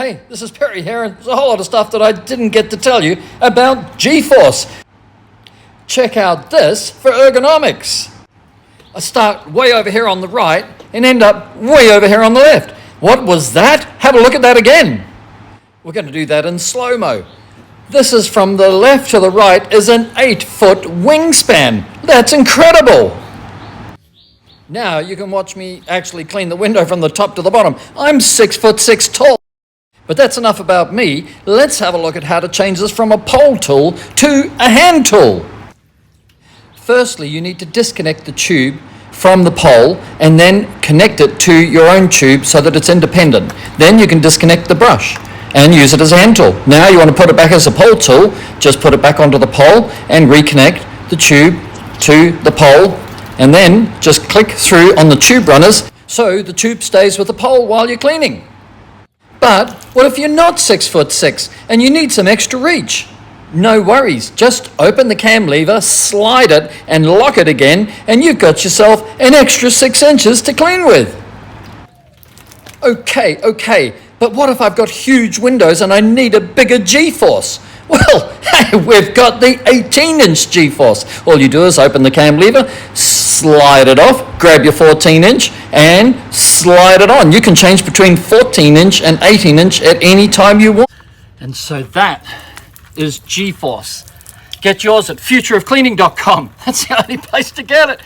Hey, this is Perry here, and there's a whole lot of stuff that I didn't get to tell you about G-Force. Check out this for ergonomics. I start way over here on the right and end up way over here on the left. What was that? Have a look at that again. We're going to do that in slow-mo. This is from the left to the right is an 8-foot wingspan. That's incredible. Now you can watch me actually clean the window from the top to the bottom. I'm 6'6" tall. But that's enough about me. Let's have a look at how to change this from a pole tool to a hand tool. Firstly, you need to disconnect the tube from the pole and then connect it to your own tube so that it's independent. Then you can disconnect the brush and use it as a hand tool. Now you want to put it back as a pole tool, just put it back onto the pole and reconnect the tube to the pole, and then just click through on the tube runners so the tube stays with the pole while you're cleaning. But what if you're not 6'6" and you need some extra reach? No worries, just open the cam lever, slide it and lock it again, and you've got yourself an extra 6 inches to clean with. Okay, but what if I've got huge windows and I need a bigger G-Force? Well, hey, we've got the 18-inch G-Force. All you do is open the cam lever, slide it off, grab your 14-inch and slide it on. You can change between 14-inch and 18-inch at any time you want. And so that is G-Force. Get yours at futureofcleaning.com. That's the only place to get it.